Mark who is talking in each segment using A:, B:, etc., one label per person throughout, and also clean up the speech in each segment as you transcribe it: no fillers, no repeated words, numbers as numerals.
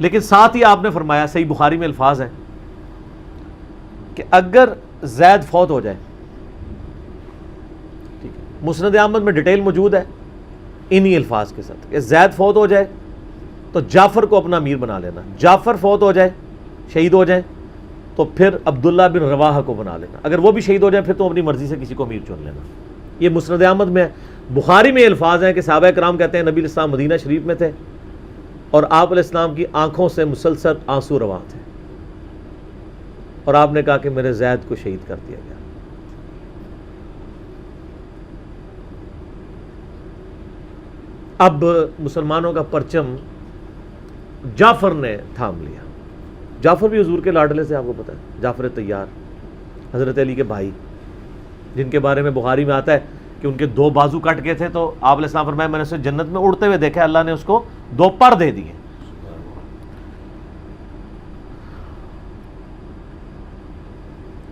A: لیکن ساتھ ہی آپ نے فرمایا، صحیح بخاری میں الفاظ ہیں کہ اگر زید فوت ہو جائے، ٹھیک ہے، مسند احمد میں ڈیٹیل موجود ہے انہی الفاظ کے ساتھ کہ زید فوت ہو جائے تو جعفر کو اپنا امیر بنا لینا، جعفر فوت ہو جائے، شہید ہو جائیں، تو پھر عبداللہ بن رواحہ کو بنا لینا، اگر وہ بھی شہید ہو جائیں پھر تو اپنی مرضی سے کسی کو امیر چن لینا۔ یہ مسند احمد میں ہے۔ بخاری میں الفاظ ہیں کہ صحابہ کرام کہتے ہیں نبی علیہ السلام مدینہ شریف میں تھے اور آپ علیہ السلام کی آنکھوں سے مسلسل آنسو رواں تھے، اور آپ نے کہا کہ میرے زید کو شہید کر دیا گیا۔ اب مسلمانوں کا پرچم جعفر نے تھام لیا۔ جعفر بھی حضور کے لاڈلے سے، آپ کو پتہ ہے، جعفر طیار، حضرت علی کے بھائی، جن کے بارے میں بخاری میں آتا ہے کہ ان کے 2 بازو کٹ گئے تھے تو آپ علیہ السلام فرمایا میں نے اسے جنت میں اڑتے ہوئے دیکھا، اللہ نے اس کو 2 پر دے دیے۔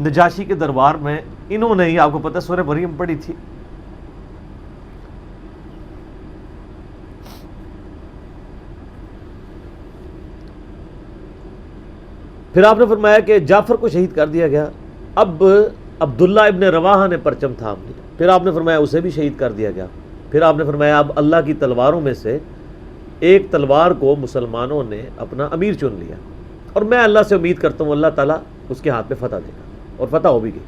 A: نجاشی کے دربار میں انہوں نے ہی، آپ کو پتہ ہے، سورہ مریم پڑھی تھی۔ پھر آپ نے فرمایا کہ جعفر کو شہید کر دیا گیا، اب عبداللہ ابن رواحہ نے پرچم تھام لیا، پھر آپ نے فرمایا اسے بھی شہید کر دیا گیا، پھر آپ نے فرمایا اب اللہ کی تلواروں میں سے ایک تلوار کو مسلمانوں نے اپنا امیر چن لیا، اور میں اللہ سے امید کرتا ہوں اللہ تعالیٰ اس کے ہاتھ میں فتح دے گا، اور فتح ہو بھی گئی۔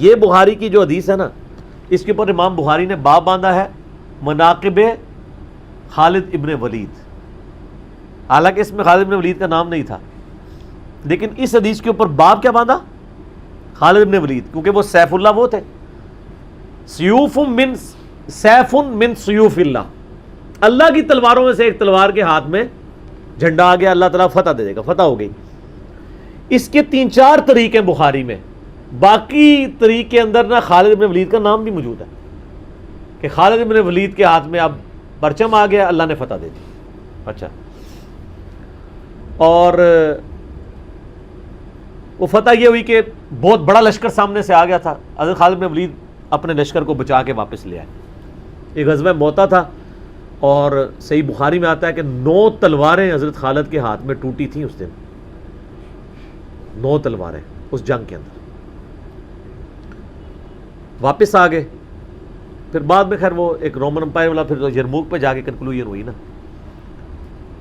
A: یہ بخاری کی جو حدیث ہے نا، اس کے اوپر امام بخاری نے باب باندھا ہے مناقب خالد ابن ولید، حالانکہ اس میں خالد ابن ولید کا نام نہیں تھا، لیکن اس حدیث کے اوپر باب کیا باندھا؟ خالد ابن ولید، کیونکہ وہ سیف اللہ وہ تھے، سیف من سیوف اللہ، اللہ کی تلواروں میں سے ایک تلوار کے ہاتھ میں جھنڈا آ گیا، اللہ تعالیٰ فتح دے دے گا، فتح ہو گئی۔ اس کے 3-4 طریقے بخاری میں، باقی طریق کے اندر نا خالد ابن ولید کا نام بھی موجود ہے کہ خالد ابن ولید کے ہاتھ میں اب پرچم آ گیا، اللہ نے فتح دے دی۔ اچھا، اور وہ فتح یہ ہوئی کہ بہت بڑا لشکر سامنے سے آ گیا تھا، حضرت خالد بن ولید اپنے لشکر کو بچا کے واپس لے آئے۔ یہ غزوہ موتا تھا، اور صحیح بخاری میں آتا ہے کہ 9 تلواریں حضرت خالد کے ہاتھ میں ٹوٹی تھیں اس دن، 9 تلواریں اس جنگ کے اندر، واپس آ گئے۔ پھر بعد میں خیر وہ ایک رومن امپائر والا پھر یرموک پہ جا کے کنکلوژن ہوئی نا۔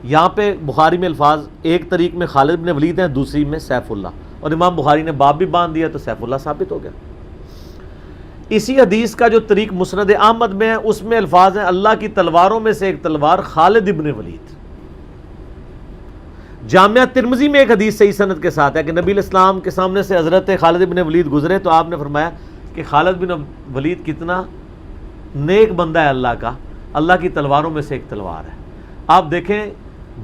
A: یہاں پہ بخاری میں الفاظ ایک طریق میں خالد بن ولید ہیں، دوسری میں سیف اللہ، اور امام بخاری نے باب بھی باندھ دیا تو سیف اللہ ثابت ہو گیا۔ اسی حدیث کا جو طریق مسند احمد میں ہے اس میں الفاظ ہیں اللہ کی تلواروں میں سے ایک تلوار خالد ابن ولید۔ جامعہ ترمذی میں ایک حدیث صحیح سند کے ساتھ ہے کہ نبی علیہ السلام کے سامنے سے حضرت خالد ابن ولید گزرے تو آپ نے فرمایا کہ خالد بن ولید کتنا نیک بندہ ہے اللہ کا، اللہ کی تلواروں میں سے ایک تلوار ہے۔ آپ دیکھیں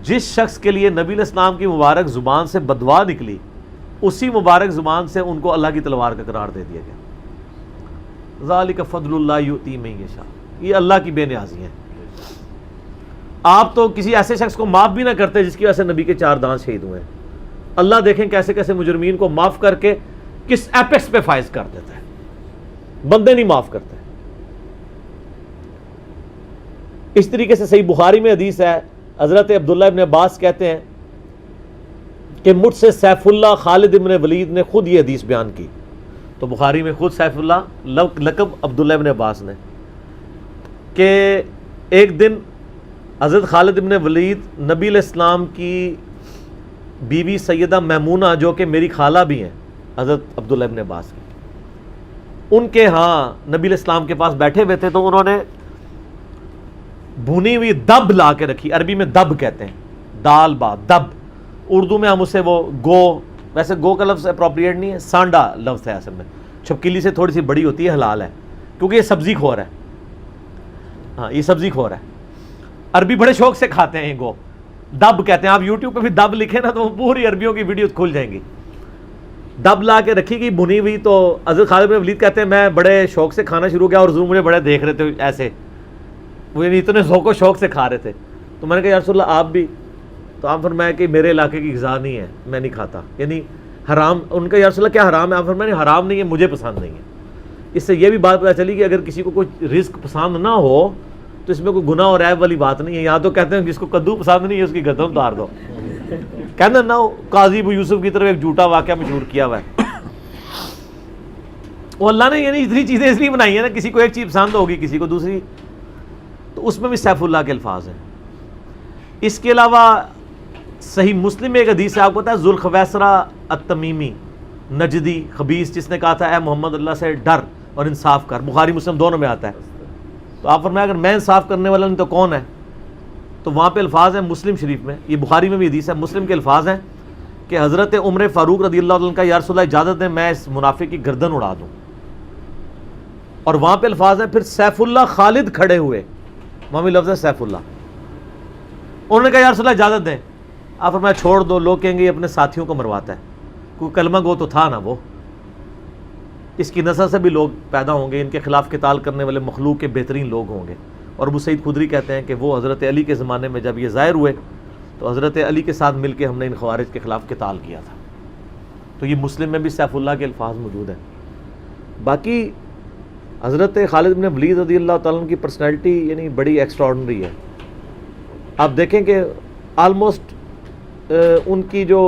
A: جس شخص کے لیے نبی علیہ السلام کی مبارک زبان سے بددعا نکلی، اسی مبارک زبان سے ان کو اللہ کی تلوار کا قرار دے دیا گیا۔ ذالک فضل اللہ یؤتی من یشاء، یہ اللہ کی بے نیازی ہے۔ آپ تو کسی ایسے شخص کو معاف بھی نہ کرتے جس کی وجہ سے نبی کے 4 دانت شہید ہوئے ہیں، اللہ دیکھیں کیسے کیسے مجرمین کو معاف کر کے کس ایپیکس پہ فائز کر دیتا ہے، بندے نہیں معاف کرتے۔ اس طریقے سے صحیح بخاری میں حدیث ہے، حضرت عبداللہ ابن عباس کہتے ہیں کہ مجھ سے سیف اللہ خالد ابن ولید نے خود یہ حدیث بیان کی، تو بخاری میں خود سیف اللہ لقب عبداللہ ابن عباس نے، کہ ایک دن حضرت خالد ابن ولید نبی علیہ السلام کی بیوی سیدہ میمونہ جو کہ میری خالہ بھی ہیں حضرت عبداللہ ابن عباس کی، ان کے ہاں نبی علیہ السلام کے پاس بیٹھے ہوئے تھے، تو انہوں نے بھنی ہوئی دب لا کے رکھی، عربی میں دب کہتے ہیں، دال با دب، اردو میں ہم اسے وہ گو، ویسے گو کا لفظ اپروپریٹ نہیں ہے، سانڈا لفظ ہے اصل میں، چھپکلی سے تھوڑی سی بڑی ہوتی ہے، حلال ہے کیونکہ یہ سبزی خور ہے، ہاں یہ سبزی خور ہے، عربی بڑے شوق سے کھاتے ہیں، گو دب کہتے ہیں۔ آپ یوٹیوب پہ بھی دب لکھیں نا تو پوری عربیوں کی ویڈیوز کھل جائیں گی۔ دب لا کے رکھی گئی بھنی ہوئی، تو حضرت خالد بن ولید کہتے ہیں میں بڑے شوق سے کھانا شروع کیا اور حضور مجھے بڑے دیکھ رہے تھے ایسے، وہ اتنے ذوق و شوق سے کھا رہے تھے، تو میں نے کہا یا رسول اللہ آپ بھی، تو آپ فرمایا کہ میرے علاقے کی غذا نہیں ہے، میں نہیں کھاتا، یعنی حرام۔ ان کا یا رسول اللہ کیا حرام ہے؟ آپ فرمایا حرام نہیں ہے، مجھے پسند نہیں ہے۔ اس سے یہ بھی بات پتہ چلی کہ اگر کسی کو کوئی رزق پسند نہ ہو تو اس میں کوئی گناہ اور عیب والی بات نہیں ہے. یہاں تو کہتے ہیں جس کو کدو پسند نہیں ہے اس کی گردن اتار دو. کہنا نہ قاضی ابو یوسف کی طرف ایک جھوٹا واقعہ مشہور کیا ہوا ہے. وہ اللہ نے یعنی اتنی چیزیں اس لیے بنائی ہیں نا, کسی کو ایک چیز پسند ہوگی کسی کو دوسری, تو اس میں بھی سیف اللہ کے الفاظ ہیں. اس کے علاوہ صحیح مسلم میں ایک حدیث ہے, آپ کو پتا ہے ذوالخویسرہ التمیمی نجدی خبیث جس نے کہا تھا اے محمد اللہ سے ڈر اور انصاف کر, بخاری مسلم دونوں میں آتا ہے. تو آپ فرمایا اگر میں انصاف کرنے والا نہیں تو کون ہے؟ تو وہاں پہ الفاظ ہیں مسلم شریف میں, یہ بخاری میں بھی حدیث ہے, مسلم کے الفاظ ہیں کہ حضرت عمر فاروق رضی اللہ عنہ کا یا رسول اللہ اجازت دیں میں اس منافق کی گردن اڑا دوں. اور وہاں پہ الفاظ ہیں پھر سیف اللہ خالد کھڑے ہوئے, وہاں بھی لفظ ہے سیف اللہ. انہوں نے کہا یا رسول اللہ اجازت دیں, آپ فرمایا چھوڑ دو, لوگ کہیں گے یہ اپنے ساتھیوں کو مرواتا ہے, کوئی کلمہ گو تو تھا نا وہ, اس کی نسل سے بھی لوگ پیدا ہوں گے, ان کے خلاف قتال کرنے والے مخلوق کے بہترین لوگ ہوں گے. اور ابو سعید خدری کہتے ہیں کہ وہ حضرت علی کے زمانے میں جب یہ ظاہر ہوئے تو حضرت علی کے ساتھ مل کے ہم نے ان خوارج کے خلاف قتال کیا تھا. تو یہ مسلم میں بھی سیف اللہ کے الفاظ موجود ہیں. باقی حضرت خالد بن ولید رضی اللہ تعالیٰ عنہ کی پرسنالٹی یعنی بڑی ایکسٹراڈنری ہے. آپ دیکھیں کہ آلموسٹ ان کی جو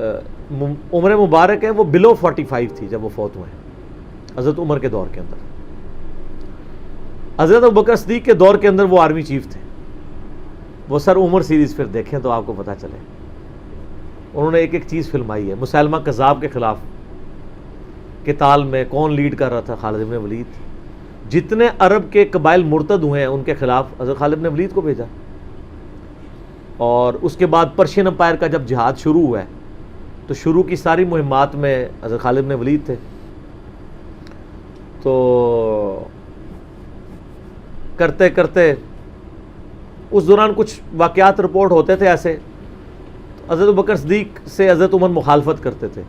A: عمر مبارک ہے وہ بلو 45 تھی جب وہ فوت ہوئے ہیں حضرت عمر کے دور کے اندر. حضرت ابوبکر صدیق کے دور کے اندر وہ آرمی چیف تھے. وہ سر عمر سیریز پھر دیکھیں تو آپ کو پتہ چلے, انہوں نے ایک ایک چیز فلمائی ہے. مسلمہ کذاب کے خلاف قتال میں کون لیڈ کر رہا تھا؟ خالد بن ولید. جتنے عرب کے قبائل مرتد ہوئے ہیں ان کے خلاف حضرت خالد بن ولید کو بھیجا. اور اس کے بعد پرشین امپائر کا جب جہاد شروع ہوا ہے تو شروع کی ساری مہمات میں حضرت خالد بن ولید تھے. تو کرتے کرتے اس دوران کچھ واقعات رپورٹ ہوتے تھے ایسے, حضرت ابوبکر صدیق سے حضرت عمر مخالفت کرتے تھے.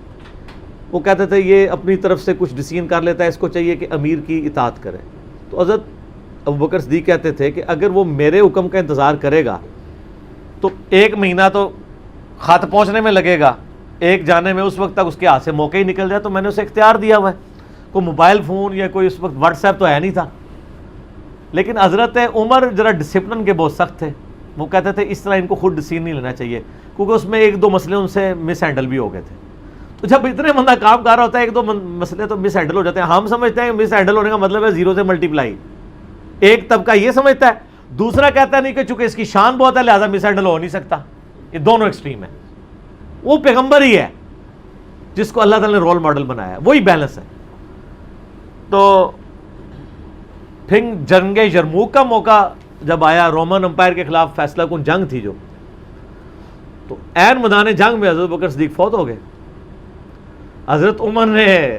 A: وہ کہتے تھے یہ اپنی طرف سے کچھ ڈیسیژن کر لیتا ہے, اس کو چاہیے کہ امیر کی اطاعت کرے. تو حضرت ابوبکر صدیق کہتے تھے کہ اگر وہ میرے حکم کا انتظار کرے گا تو 1 مہینہ تو خط پہنچنے میں لگے گا, ایک جانے میں اس وقت تک اس کے ہاتھ سے موقع ہی نکل جائے. تو میں نے اسے اختیار دیا ہوا ہے, کوئی موبائل فون یا کوئی اس وقت واٹس ایپ تو ہے نہیں تھا. لیکن حضرت عمر ذرا ڈسپلن کے بہت سخت تھے. وہ کہتے تھے اس طرح ان کو خود ڈیسیژن نہیں لینا چاہیے, کیونکہ اس میں 1-2 مسئلے ان سے مس ہینڈل بھی ہو گئے تھے. تو جب اتنے بندہ کام کر رہا ہوتا ہے 1-2 مسئلے تو مس ہینڈل ہو جاتے ہیں. ہم سمجھتے ہیں کہ مس ہینڈل ہونے کا مطلب ہے 0 سے ملٹیپلائی. ایک طبقہ یہ سمجھتا ہے, دوسرا کہتا نہیں کہ چونکہ اس کی شان بہت ہے لہٰذا مس ہینڈل ہو نہیں سکتا. یہ دونوں ایکسٹریم ہیں. وہ پیغمبر ہی ہے جس کو اللہ تعالیٰ نے رول ماڈل بنایا, وہی بیلنس ہے. تو پھر جنگ یرموک کا موقع جب آیا, رومن امپائر کے خلاف فیصلہ کن جنگ تھی جو, تو عین میدان جنگ میں حضرت بکر صدیق فوت ہو گئے. حضرت عمر نے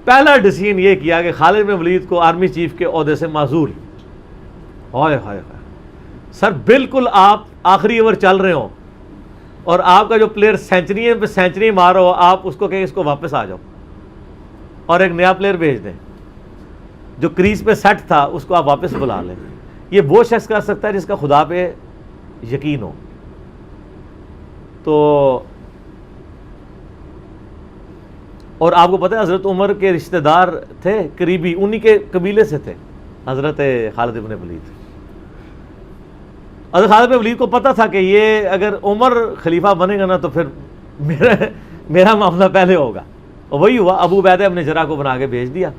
A: پہلا ڈیسیژن یہ کیا کہ خالد بن ولید کو آرمی چیف کے عہدے سے معزول. ہائے ہائے ہائے سر, بالکل آپ آخری اوور چل رہے ہوں اور آپ کا جو پلیئر سینچری پہ سینچری مار رہا ہو, آپ اس کو کہیں اس کو واپس آ جاؤ اور ایک نیا پلیئر بھیج دیں. جو کریز پہ سیٹ تھا اس کو آپ واپس بلا لیں. یہ وہ شخص کر سکتا ہے جس کا خدا پہ یقین ہو. تو اور آپ کو پتہ ہے حضرت عمر کے رشتہ دار تھے قریبی, انہی کے قبیلے سے تھے حضرت خالد بن ولید. حضرت خالد بن ولید کو پتہ تھا کہ یہ اگر عمر خلیفہ بنے گا نا تو پھر میرا معاملہ پہلے ہوگا. اور وہی ہوا, ابو عبیدہ ابن جراح کو بنا کے بھیج دیا.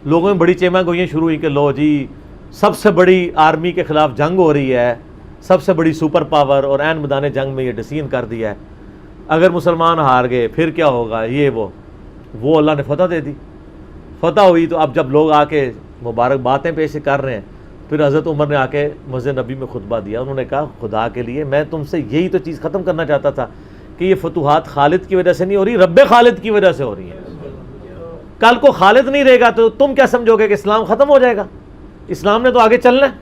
A: لوگوں میں بڑی چیمہ گوئیاں شروع ہوئی کہ لو جی سب سے بڑی آرمی کے خلاف جنگ ہو رہی ہے, سب سے بڑی سپر پاور, اور عین میدان جنگ میں یہ ڈیسیژن کر دیا ہے, اگر مسلمان ہار گئے پھر کیا ہوگا, یہ وہ اللہ نے فتح دے دی. فتح ہوئی تو اب جب لوگ آ کے مبارک باتیں پیش کر رہے ہیں, پھر حضرت عمر نے آ کے مسجد نبی میں خطبہ دیا. انہوں نے کہا خدا کے لیے میں تم سے یہی تو چیز ختم کرنا چاہتا تھا کہ یہ فتوحات خالد کی وجہ سے نہیں ہو رہی, رب خالد کی وجہ سے ہو رہی ہیں. کل کو خالد نہیں رہے گا تو تم کیا سمجھو گے کہ اسلام ختم ہو جائے گا؟ اسلام نے تو آگے چلنا ہے.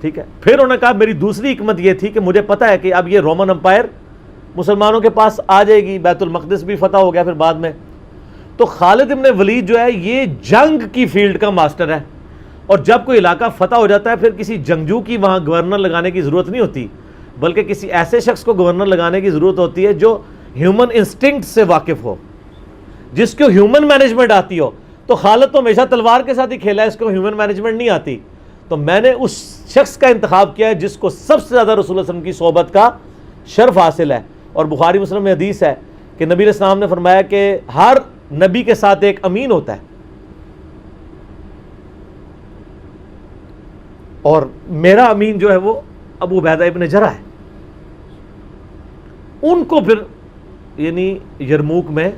A: ٹھیک ہے, پھر انہوں نے کہا میری دوسری حکمت یہ تھی کہ مجھے پتہ ہے کہ اب یہ رومن امپائر مسلمانوں کے پاس آ جائے گی, بیت المقدس بھی فتح ہو گیا پھر بعد میں. تو خالد ابن ولید جو ہے یہ جنگ کی فیلڈ کا ماسٹر ہے, اور جب کوئی علاقہ فتح ہو جاتا ہے پھر کسی جنگجو کی وہاں گورنر لگانے کی ضرورت نہیں ہوتی, بلکہ کسی ایسے شخص کو گورنر لگانے کی ضرورت ہوتی ہے جو ہیومن انسٹنکٹ سے واقف ہو, جس کو ہیومن مینجمنٹ آتی ہو. تو خالد تو ہمیشہ تلوار کے ساتھ ہی کھیلا ہے, اس کو ہیومن مینجمنٹ نہیں آتی, تو میں نے اس شخص کا انتخاب کیا ہے جس کو سب سے زیادہ رسول اللہ علیہ وسلم کی صحبت کا شرف حاصل ہے. اور بخاری مسلم میں حدیث ہے کہ نبی علیہ السلام نے فرمایا کہ ہر نبی کے ساتھ ایک امین ہوتا ہے, اور میرا امین جو ہے وہ ابو عبیدہ ابن جرح ہے. ان کو پھر یعنی یرموک میں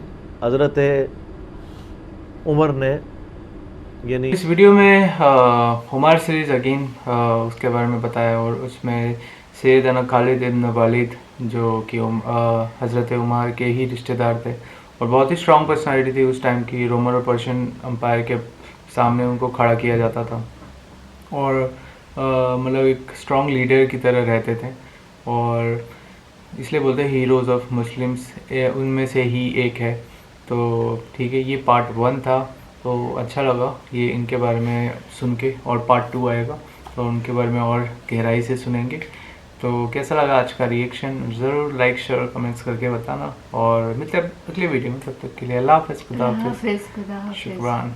A: حضرت عمر نے یعنی
B: اس ویڈیو میں عمر سیریز اگین اس کے بارے میں بتایا, اور اس میں سیدنا خالد ابن ولید جو کہ حضرت عمر کے ہی رشتہ دار تھے اور بہت ہی اسٹرانگ پرسنالٹی تھی اس ٹائم کی. رومن اور پرشین امپائر کے سامنے ان کو کھڑا کیا جاتا تھا اور مطلب ایک اسٹرانگ لیڈر کی طرح رہتے تھے, اور اس لیے بولتے ہیں ہیروز آف مسلمس, ان میں سے ہی ایک ہے. تو ٹھیک ہے, یہ پارٹ 1 تھا, تو اچھا لگا یہ ان کے بارے میں سن کے, اور پارٹ 2 آئے گا تو ان کے بارے میں اور گہرائی سے سنیں گے. تو کیسا لگا آج کا ریئیکشن ضرور لائک شیئر کمنٹس کر کے بتانا, اور مطلب اگلی ویڈیو میں, تب تک کے لیے اللہ حافظ, خدا حافظ,
C: خدا حافظ.
B: شکران.